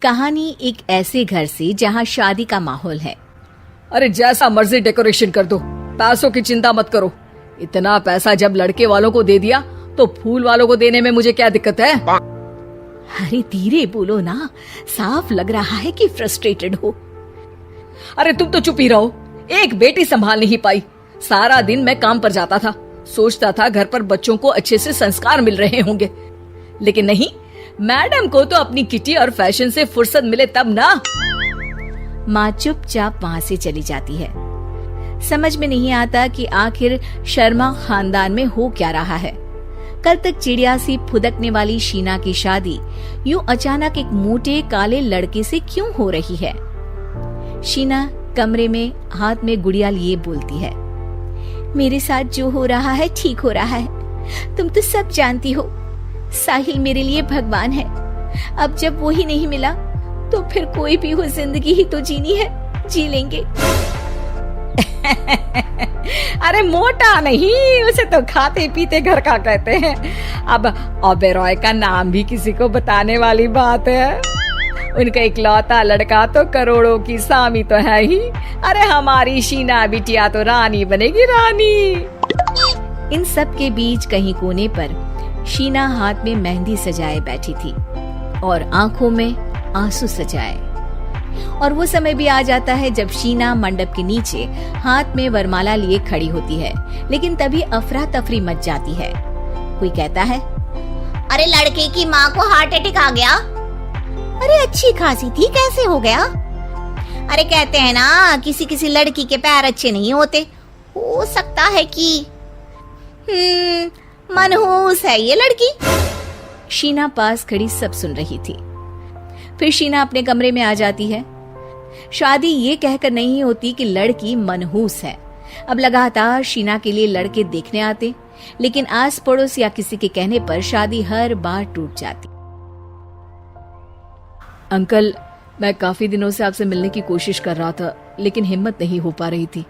कहानी एक ऐसे घर से जहाँ शादी का माहौल है। अरे जैसा मर्जी डेकोरेशन कर दो, पैसों की चिंता मत करो। इतना पैसा जब लड़के वालों को दे दिया तो फूल वालों को देने में मुझे क्या दिक्कत है? अरे धीरे बोलो ना, साफ लग रहा है कि फ्रस्ट्रेटेड हो। अरे तुम तो चुप ही रहो, एक बेटी संभाल नहीं पाई। सारा दिन मैं काम पर जाता था, सोचता था घर पर बच्चों को अच्छे से संस्कार मिल रहे होंगे, लेकिन नहीं, मैडम को तो अपनी किटी और फैशन से फुर्सत मिले तब ना। माँ चुपचाप वहाँ से चली जाती है। समझ में नहीं आता कि आखिर शर्मा खानदान में हो क्या रहा है। कल तक चिड़िया सी फुदकने वाली शीना की शादी यूं अचानक एक मोटे काले लड़के से क्यों हो रही है? शीना कमरे में हाथ में गुड़िया लिए बोलती है, मेरे साथ जो हो रहा है ठीक हो रहा है। तुम तो सब जानती हो, साहिल मेरे लिए भगवान है। अब जब वो ही नहीं मिला तो फिर कोई भी हो, जिंदगी ही तो जीनी है, जी लेंगे। अरे मोटा नहीं, उसे तो खाते पीते घर का कहते हैं। अब ओबेरॉय का नाम भी किसी को बताने वाली बात है। उनका इकलौता लड़का तो करोड़ों की सामी तो है ही। अरे हमारी शीना बिटिया तो रानी बनेगी, रानी। इन सब के बीच कहीं कोने पर शीना हाथ में मेहंदी सजाए बैठी थी और आंखों में आंसू सजाए। और वो समय भी आ जाता है जब शीना मंडप के नीचे हाथ में वरमाला लिए खड़ी होती है, लेकिन तभी अफरा तफरी मच जाती है। कोई कहता है, अरे लड़के की माँ को हार्ट अटैक आ गया। अरे अच्छी खासी थी, कैसे हो गया? अरे कहते हैं ना, किसी किसी लड़की के पैर अच्छे नहीं होते। हो सकता है कि मनहूस है ये लड़की। शीना पास खड़ी सब सुन रही थी। फिर शीना अपने कमरे में आ जाती है। शादी ये कहकर नहीं होती कि लड़की मनहूस है। अब लगातार शीना के लिए लड़के देखने आते, लेकिन आस पड़ोस या किसी के कहने पर शादी हर बार टूट जाती। अंकल, मैं काफी दिनों से आपसे मिलने की कोशिश कर रहा था, लेकिन हिम्मत नहीं हो पा रही थी।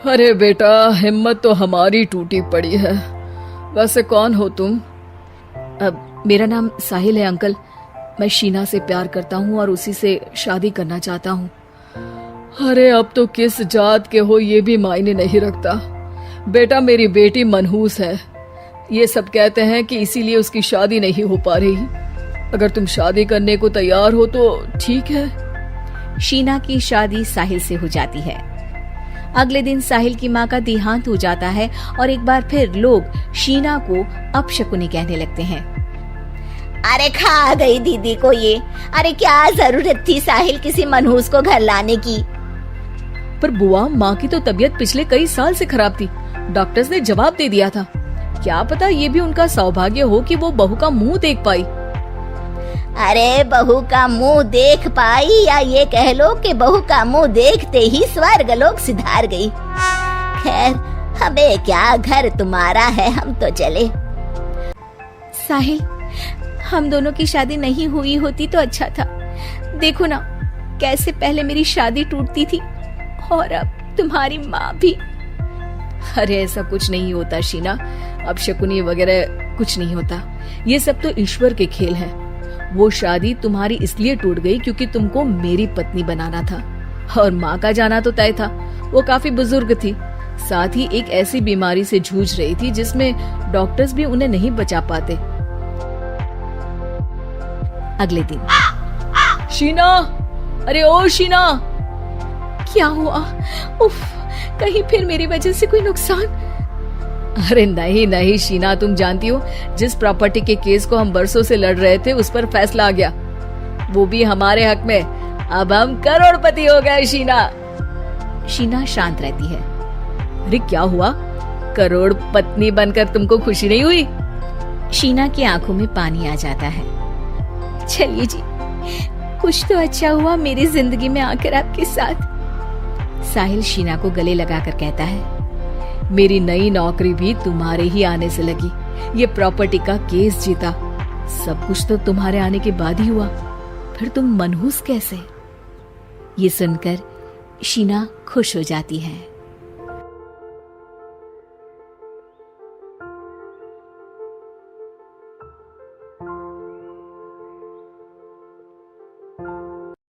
अरे बेटा, हिम्मत तो हमारी टूटी पड़ी है। वैसे कौन हो तुम? अब मेरा नाम साहिल है अंकल। मैं शीना से प्यार करता हूँ और उसी से शादी करना चाहता हूँ। अरे अब तो किस जात के हो ये भी मायने नहीं रखता। बेटा, मेरी बेटी मनहूस है, ये सब कहते हैं कि इसीलिए उसकी शादी नहीं हो पा रही। अगर तुम शादी करने को तैयार हो तो ठीक है। शीना की शादी साहिल से हो जाती है। अगले दिन साहिल की माँ का देहांत हो जाता है और एक बार फिर लोग शीना को अपशकुनी कहने लगते हैं। अरे खा गई दीदी को ये। अरे क्या जरूरत थी साहिल किसी मनहूस को घर लाने की? पर बुआ, माँ की तो तबीयत पिछले कई साल से खराब थी। डॉक्टर्स ने जवाब दे दिया था। क्या पता ये भी उनका सौभाग्य हो कि वो बहू का मुंह देख पाई। अरे बहू का मुंह देख पाई, या ये कह लो कि बहू का मुंह देखते ही स्वर्ग लोक सिधार गई। खैर, हमें क्या, घर तुम्हारा है, हम तो चले। साहिल, हम दोनों की शादी नहीं हुई होती तो अच्छा था। देखो ना, कैसे पहले मेरी शादी टूटती थी और अब तुम्हारी माँ भी। अरे ऐसा कुछ नहीं होता शीना, अब शकुनी वगैरह कुछ नहीं होता। ये सब तो ईश्वर के खेल हैं। वो शादी तुम्हारी इसलिए टूट गई क्योंकि तुमको मेरी पत्नी बनाना था, और माँ का जाना तो तय था। वो काफी बुजुर्ग थी, साथ ही एक ऐसी बीमारी से जूझ रही थी जिसमें डॉक्टर्स भी उन्हें नहीं बचा पाते। अगले दिन, शीना, अरे ओ शीना। क्या हुआ? उफ, कहीं फिर मेरी वजह से कोई नुकसान? अरे नहीं नहीं शीना, तुम जानती हो, जिस प्रॉपर्टी के केस को हम बरसों से लड़ रहे थे उस पर फैसला आ गया, वो भी हमारे हक में। अब हम करोड़पति हो गए शीना। शीना शांत रहती है। अरे क्या हुआ? करोड़पति बनकर तुमको खुशी नहीं हुई? शीना की आंखों में पानी आ जाता है। चलिए जी, कुछ तो अच्छा हुआ मेरी जिंदगी में आकर आपके साथ। साहिल शीना को गले लगाकर कहता है, मेरी नई नौकरी भी तुम्हारे ही आने से लगी। ये प्रॉपर्टी का केस जीता, सब कुछ तो तुम्हारे आने के बाद ही हुआ। फिर तुम मनहूस कैसे? ये सुनकर शीना खुश हो जाती है।